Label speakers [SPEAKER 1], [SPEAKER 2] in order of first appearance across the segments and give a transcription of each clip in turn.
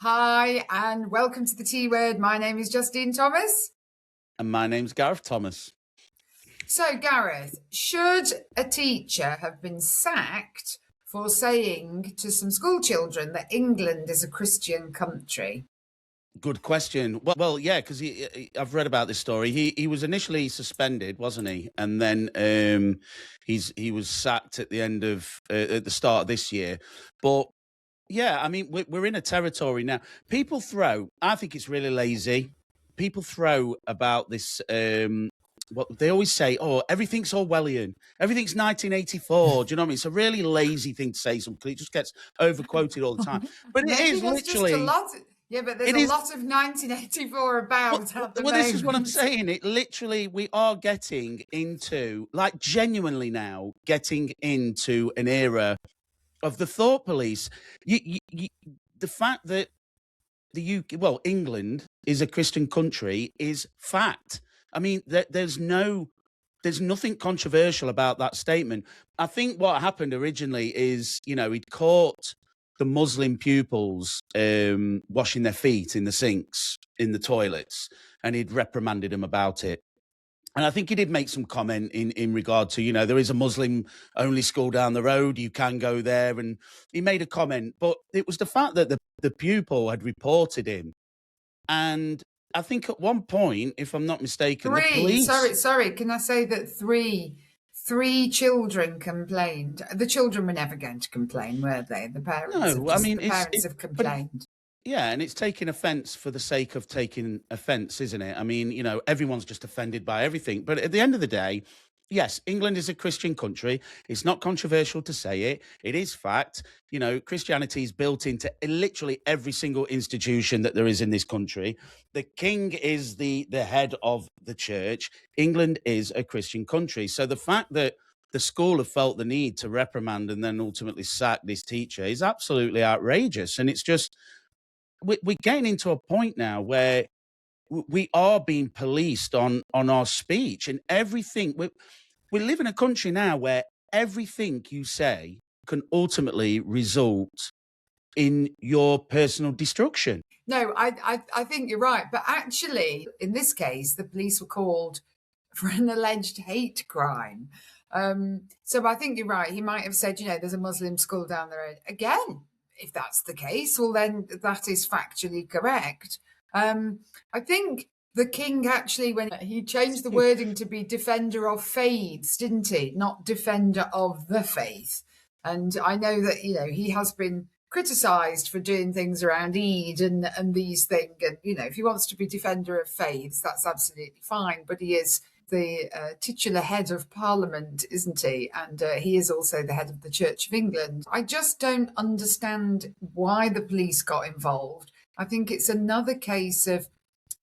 [SPEAKER 1] Hi, and welcome to the T Word. My name is Justine Thomas.
[SPEAKER 2] And my name's Gareth Thomas.
[SPEAKER 1] So, Gareth, should a teacher have been sacked for saying to some school children that England is a Christian country?
[SPEAKER 2] Good question. Well, yeah, because I've read about this story. He was initially suspended, wasn't he? And then he was sacked at the start of this year. But yeah, I mean, we're in a territory now. People throw. I think it's really lazy. People throw about this. What they always say, oh, everything's Orwellian, everything's 1984. Do you know what I mean? It's a really lazy thing to say. Something it just gets overquoted all the time. But it
[SPEAKER 1] Maybe
[SPEAKER 2] is
[SPEAKER 1] there's
[SPEAKER 2] literally.
[SPEAKER 1] just a lot. Yeah, but there's a lot of 1984 about at the moment.
[SPEAKER 2] This is what I'm saying. It literally, we are getting into, like, genuinely now getting into an era of the thought police. The fact that the UK, well, England is a Christian country is fact. I mean, there's nothing controversial about that statement. I think what happened originally is, he'd caught the Muslim pupils washing their feet in the sinks in the toilets, and he'd reprimanded them about it. And I think he did make some comment in regard to, there is a Muslim-only school down the road. You can go there. And he made a comment. But it was the fact that the pupil had reported him. And I think at one point, if I'm not mistaken, the police...
[SPEAKER 1] Sorry. Can I say that three children complained? The children were never going to complain, were they? The parents.
[SPEAKER 2] No, I mean,
[SPEAKER 1] the parents have complained.
[SPEAKER 2] Yeah, and it's taking offence for the sake of taking offence, isn't it? I mean, everyone's just offended by everything. But at the end of the day, yes, England is a Christian country. It's not controversial to say it. It is fact. Christianity is built into literally every single institution that there is in this country. The king is the head of the church. England is a Christian country. So the fact that the school have felt the need to reprimand and then ultimately sack this teacher is absolutely outrageous. And it's just... we're getting into a point now where we are being policed on our speech and everything. We live in a country now where everything you say can ultimately result in your personal destruction.
[SPEAKER 1] No, I think you're right. But actually, in this case, the police were called for an alleged hate crime. So I think you're right. He might have said, there's a Muslim school down the road. Again, if that's the case, well, then that is factually correct. I think the king actually, when he changed the wording to be defender of faiths, didn't he? Not defender of the faith. And I know that, he has been criticised for doing things around Eid and these things. And, if he wants to be defender of faiths, that's absolutely fine. But he is the titular head of Parliament, isn't he? And he is also the head of the Church of England. I just don't understand why the police got involved. I think it's another case of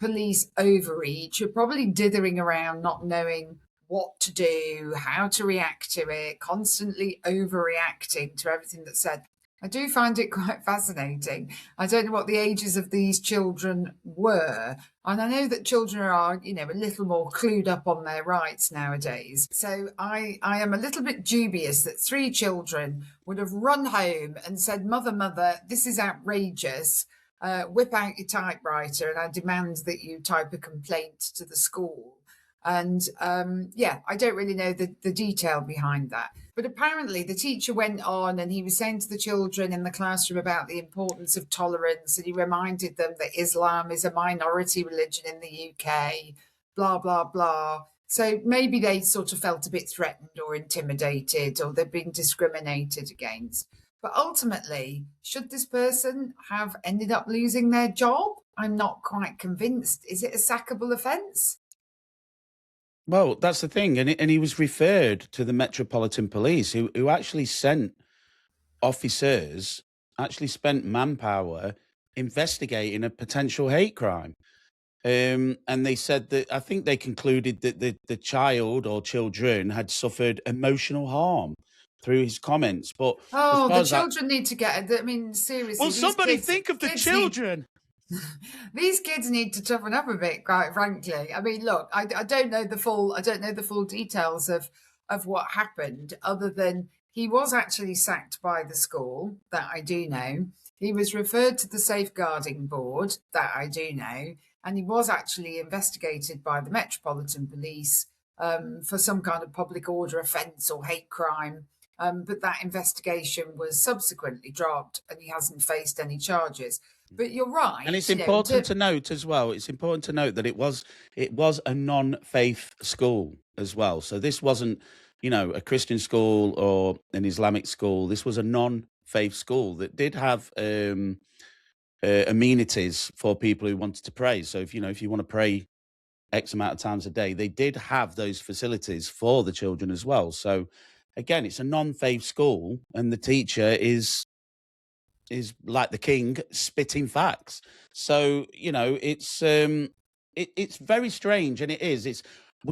[SPEAKER 1] police overreach. You're probably dithering around, not knowing what to do, how to react to it, constantly overreacting to everything that's said. I do find it quite fascinating. I don't know what the ages of these children were. And I know that children are, a little more clued up on their rights nowadays. So I am a little bit dubious that 3 children would have run home and said, Mother, this is outrageous. Whip out your typewriter and I demand that you type a complaint to the school. And I don't really know the detail behind that. But apparently the teacher went on and he was saying to the children in the classroom about the importance of tolerance. And he reminded them that Islam is a minority religion in the UK, blah, blah, blah. So maybe they sort of felt a bit threatened or intimidated or they've been discriminated against. But ultimately, should this person have ended up losing their job? I'm not quite convinced. Is it a sackable offence?
[SPEAKER 2] Well, that's the thing. And he was referred to the Metropolitan Police, who actually sent officers, actually spent manpower investigating a potential hate crime. And they said that, I think they concluded that the child or children had suffered emotional harm through his comments. But
[SPEAKER 1] the children need to get it. I mean, seriously.
[SPEAKER 2] Well, somebody think of the children.
[SPEAKER 1] These kids need to toughen up a bit, quite frankly. I mean, look, I don't know the full details of what happened, other than he was actually sacked by the school, that I do know. He was referred to the safeguarding board, that I do know, and he was actually investigated by the Metropolitan Police for some kind of public order offence or hate crime. But that investigation was subsequently dropped and he hasn't faced any charges. But you're right.
[SPEAKER 2] And it's important to note as well. It's important to note that it was a non-faith school as well. So this wasn't, a Christian school or an Islamic school. This was a non-faith school that did have amenities for people who wanted to pray. So if you want to pray X amount of times a day, they did have those facilities for the children as well. So again, it's a non-faith school, and the teacher is like the king spitting facts. So it's very strange, and it's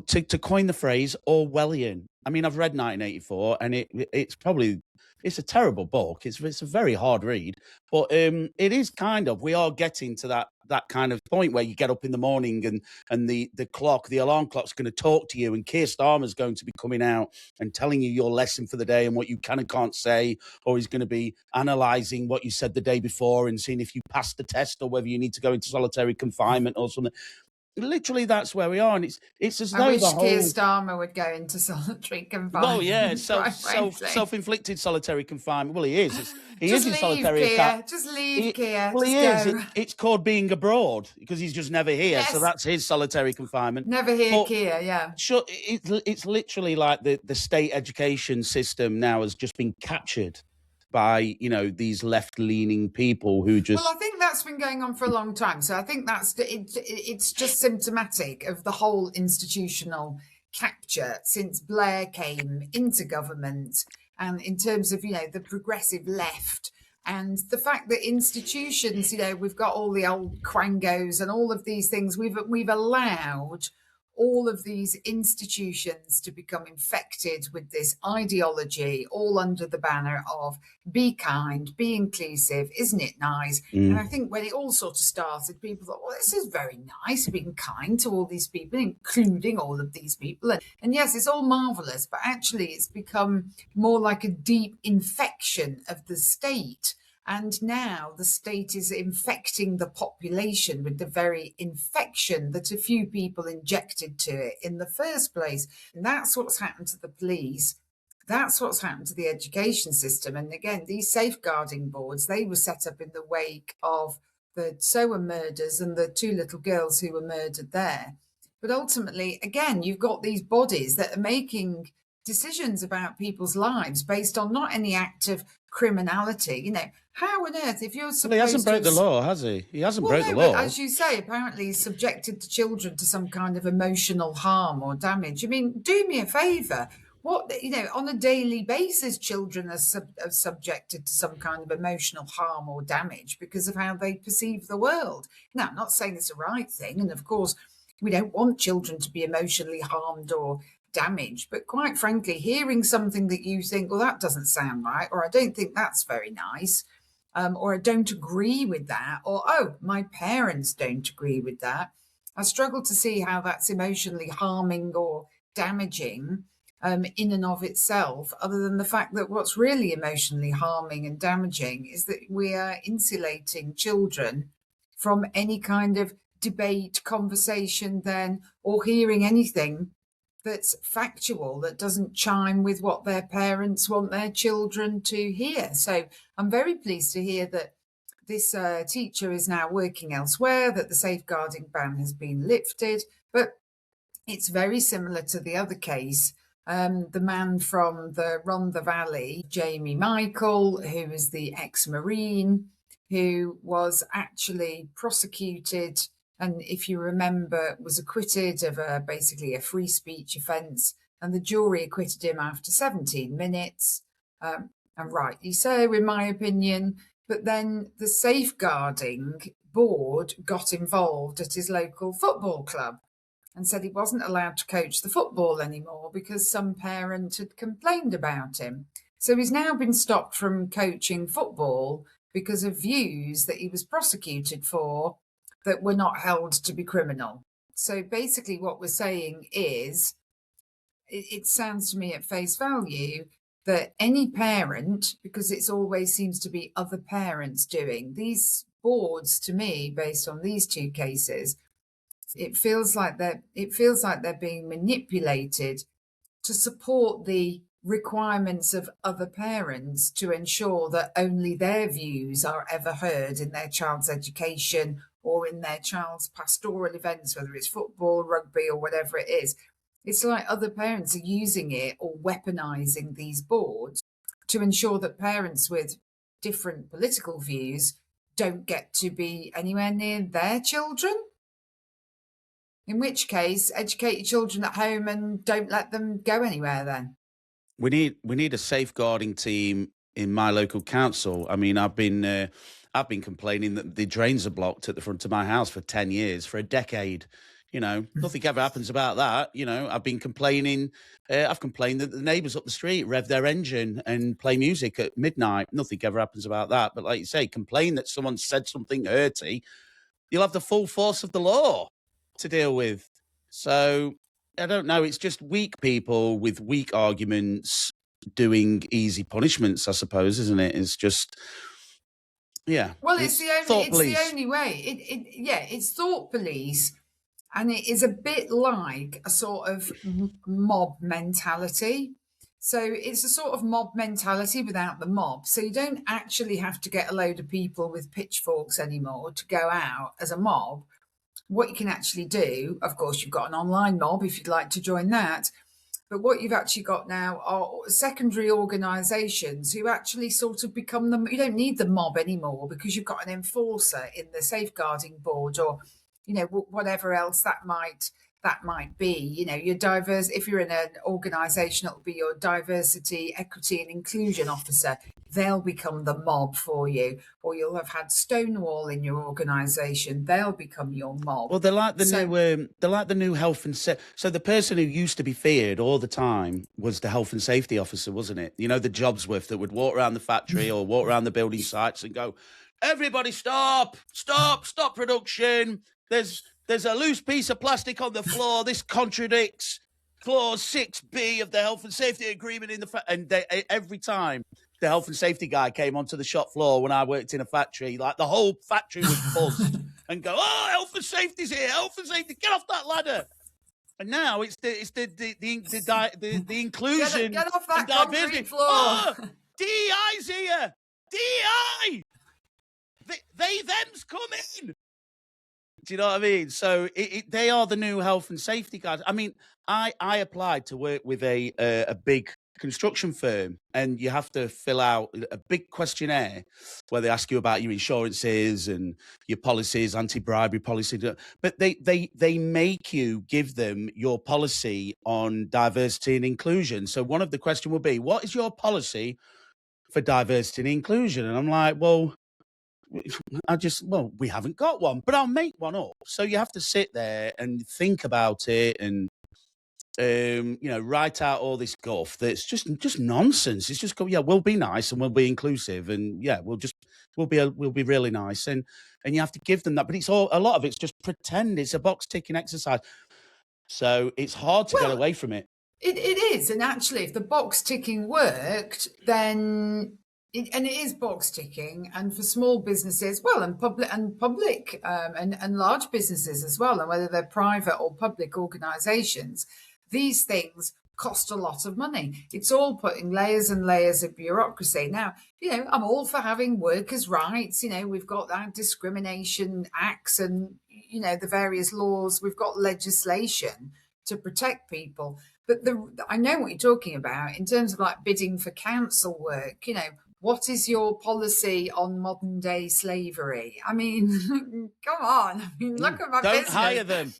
[SPEAKER 2] to coin the phrase Orwellian. I mean, I've read 1984, and it's a terrible book. It's a very hard read, but it is we are getting to that kind of point where you get up in the morning and the alarm clock's going to talk to you, and Keir Starmer's going to be coming out and telling you your lesson for the day and what you can and can't say, or he's going to be analysing what you said the day before and seeing if you passed the test or whether you need to go into solitary confinement or something. Literally, that's where we are, and it's as though
[SPEAKER 1] I wish Keir Starmer would go into solitary confinement.
[SPEAKER 2] Well, yeah, self-inflicted solitary confinement. Well, he is. He is in solitary confinement.
[SPEAKER 1] Just leave, Keir.
[SPEAKER 2] Well, he is. It's called being abroad because he's just never here. Yes. So that's his solitary confinement.
[SPEAKER 1] Never here, Keir. Yeah.
[SPEAKER 2] Sure, it's literally like the state education system now has just been captured by these left-leaning people who just.
[SPEAKER 1] Well, I think that's been going on for a long time. So I think it's just symptomatic of the whole institutional capture since Blair came into government, and in terms of the progressive left. And the fact that institutions, we've got all the old quangos and all of these things, we've allowed all of these institutions to become infected with this ideology, all under the banner of be kind, be inclusive, isn't it nice? And I think when it all sort of started, people thought, well, this is very nice, being kind to all these people, including all of these people. And yes, it's all marvellous, but actually it's become more like a deep infection of the state. And now the state is infecting the population with the very infection that a few people injected to it in the first place. And that's what's happened to the police. That's what's happened to the education system. And again, these safeguarding boards, they were set up in the wake of the Sower murders and the two little girls who were murdered there. But ultimately, again, you've got these bodies that are making decisions about people's lives based on not any act of criminality. How on earth, if you're supposed
[SPEAKER 2] he hasn't broke the law, has he? He hasn't broke the law.
[SPEAKER 1] But as you say, apparently he's subjected the children to some kind of emotional harm or damage. I mean, do me a favour. On a daily basis, children are subjected to some kind of emotional harm or damage because of how they perceive the world. Now, I'm not saying it's the right thing. And of course, we don't want children to be emotionally harmed or damaged, but quite frankly, hearing something that you think, well, that doesn't sound right, or I don't think that's very nice, or I don't agree with that, or, oh, my parents don't agree with that. I struggle to see how that's emotionally harming or damaging in and of itself, other than the fact that what's really emotionally harming and damaging is that we are insulating children from any kind of debate, conversation then, or hearing anything that's factual, that doesn't chime with what their parents want their children to hear. So I'm very pleased to hear that this teacher is now working elsewhere, that the safeguarding ban has been lifted. But it's very similar to the other case, the man from the Rhondda Valley, Jamie Michael, who is the ex-Marine, who was actually prosecuted and, if you remember, was acquitted of basically a free speech offence, and the jury acquitted him after 17 minutes, and rightly so, in my opinion. But then the safeguarding board got involved at his local football club and said he wasn't allowed to coach the football anymore because some parent had complained about him. So he's now been stopped from coaching football because of views that he was prosecuted for that were not held to be criminal. So basically what we're saying is, it sounds to me at face value that any parent, because it's always seems to be other parents doing these boards, to me, based on these two cases, it feels like they're being manipulated to support the requirements of other parents to ensure that only their views are ever heard in their child's education or in their child's pastoral events, whether it's football, rugby, or whatever it is. It's like other parents are using it or weaponizing these boards to ensure that parents with different political views don't get to be anywhere near their children. In which case, educate your children at home and don't let them go anywhere then.
[SPEAKER 2] We need a safeguarding team in my local council. I mean, I've been complaining that the drains are blocked at the front of my house for 10 years, for a decade. Nothing ever happens about that. I've been complaining. I've complained that the neighbours up the street rev their engine and play music at midnight. Nothing ever happens about that. But like you say, complain that someone said something hurty, you'll have the full force of the law to deal with. So I don't know. It's just weak people with weak arguments doing easy punishments, I suppose, isn't it? It's just, yeah.
[SPEAKER 1] Well, it's the only way. It's thought police, and it is a bit like a sort of mob mentality. So it's a sort of mob mentality without the mob. So you don't actually have to get a load of people with pitchforks anymore to go out as a mob. What you can actually do, of course, you've got an online mob if you'd like to join that. But what you've actually got now are secondary organisations who actually sort of become them. You don't need the mob anymore because you've got an enforcer in the safeguarding board, or whatever else that might be. Your diverse. If you're in an organisation, it'll be your diversity, equity, and inclusion officer. They'll become the mob for you, or you'll have had Stonewall in your organisation. They'll become your mob.
[SPEAKER 2] Well, they're like the new health and so the person who used to be feared all the time was the health and safety officer, wasn't it? The Jobsworth that would walk around the factory or walk around the building sites and go, "Everybody, stop production. There's a loose piece of plastic on the floor. This contradicts clause 6B of the health and safety agreement every time the health and safety guy came onto the shop floor when I worked in a factory, like the whole factory was buzzed and go, "Oh, health and safety's here! Health and safety, get off that ladder!" And now it's the inclusion
[SPEAKER 1] get off that
[SPEAKER 2] and diversity.
[SPEAKER 1] Floor.
[SPEAKER 2] Oh, DEI's here. DEI. They them's coming. Do you know what I mean? So they are the new health and safety guys. I mean, I applied to work with a big construction firm, and you have to fill out a big questionnaire where they ask you about your insurances and your policies, anti-bribery policy. But they make you give them your policy on diversity and inclusion. So one of the questions will be, what is your policy for diversity and inclusion? And I'm like, well, we haven't got one, but I'll make one up. So you have to sit there and think about it and write out all this guff that's just nonsense. It's just we'll be nice and we'll be inclusive, and we'll be really nice, and you have to give them that. But it's a lot of it's just pretend. It's a box ticking exercise, so it's hard to get away from it.
[SPEAKER 1] It is, and actually, if the box ticking worked, then it is box ticking, and for small businesses, well, and public and large businesses as well, and whether they're private or public organisations. These things cost a lot of money. It's all putting layers and layers of bureaucracy. Now, I'm all for having workers' rights. We've got our discrimination acts and, the various laws. We've got legislation to protect people. But I know what you're talking about in terms of like bidding for council work. What is your policy on modern day slavery? I mean, come on. I mean, look at my
[SPEAKER 2] Don't
[SPEAKER 1] business.
[SPEAKER 2] hire them.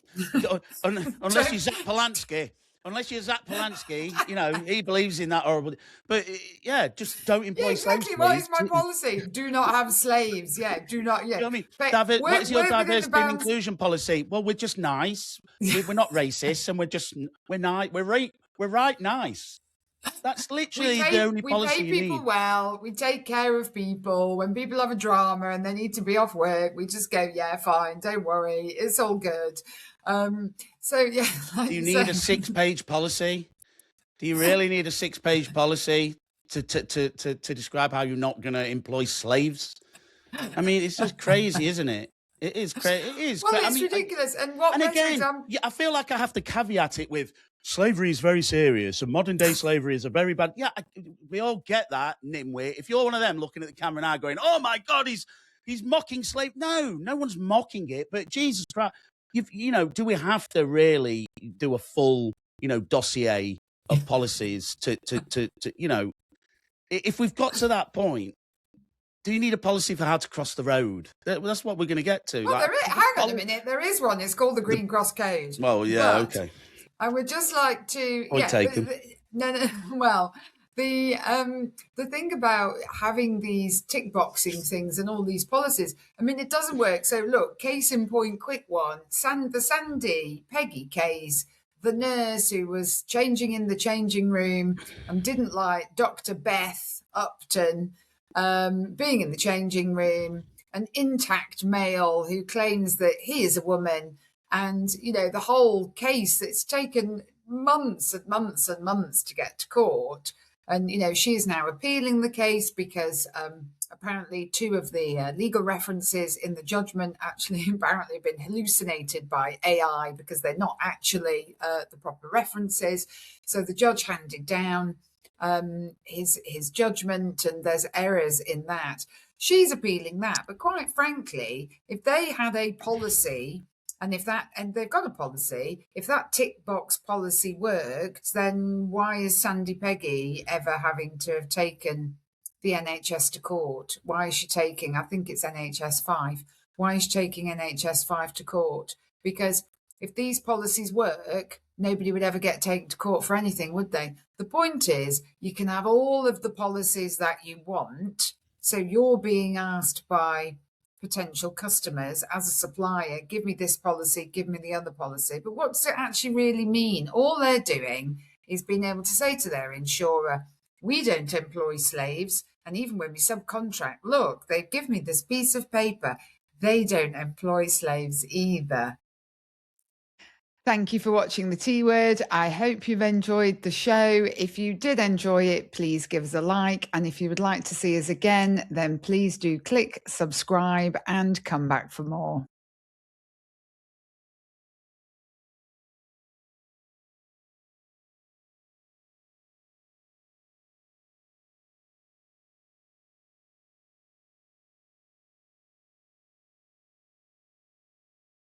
[SPEAKER 2] Unless you're Zach Polanski. Unless you're Zach Polanski, he believes in that horrible. But just don't employ slaves.
[SPEAKER 1] Exactly. What is my policy? Do not have slaves. Yeah, do not. Yeah.
[SPEAKER 2] You know what I mean? What is your diversity and inclusion policy? Well, we're just nice. We're not racist, and we're nice. We're right nice. That's literally the only policy you need.
[SPEAKER 1] We pay people well. We take care of people. When people have a drama and they need to be off work, we just go, yeah, fine, don't worry, it's all good. So yeah.
[SPEAKER 2] Do you need a 6-page policy? Do you really need a 6-page policy? to describe how you're not going to employ slaves. I mean, it's just crazy, isn't it? It is crazy. It is.
[SPEAKER 1] Well,
[SPEAKER 2] I
[SPEAKER 1] it's
[SPEAKER 2] mean,
[SPEAKER 1] ridiculous. And what better
[SPEAKER 2] again,
[SPEAKER 1] example?
[SPEAKER 2] yeah, I feel like I have to caveat it with slavery is very serious and modern day slavery is a very bad. Yeah, we all get that, nimwit. If you're one of them looking at the camera now going, "Oh my God, he's mocking slave," no one's mocking it. But Jesus Christ, do we have to really do a full, dossier of policies to if we've got to that point? Do you need a policy for how to cross the road? That's what we're going to get to.
[SPEAKER 1] Well, hang on a minute. There is one. It's called the Green Cross Code.
[SPEAKER 2] Well, yeah, okay.
[SPEAKER 1] I would just like to.
[SPEAKER 2] Point taken.
[SPEAKER 1] No. Well, the thing about having these tick boxing things and all these policies, I mean, it doesn't work. So look, case in point, quick one. The Sandy Peggy case. The nurse who was changing in the changing room and didn't like Dr. Beth Upton being in the changing room, an intact male who claims that he is a woman, and the whole case, it's taken months and months and months to get to court. And she is now appealing the case because apparently two of the legal references in the judgment actually apparently have been hallucinated by AI because they're not actually the proper references. So the judge handed down his judgment, and there's errors in that. She's appealing that, but quite frankly, if they had a policy, and they've got a policy, if that tick box policy worked, then why is Sandy Peggy ever having to have taken the NHS to court? Why is she taking, I think it's NHS 5, why is she taking NHS 5 to court? Because if these policies work, nobody would ever get taken to court for anything, would they? The point is, you can have all of the policies that you want. So you're being asked by potential customers as a supplier, give me this policy, give me the other policy. But what does it actually really mean? All they're doing is being able to say to their insurer, we don't employ slaves. And even when we subcontract, look, they give me this piece of paper. They don't employ slaves either. Thank you for watching The T Word. I hope you've enjoyed the show. If you did enjoy it, please give us a like. And if you would like to see us again, then please do click subscribe and come back for more.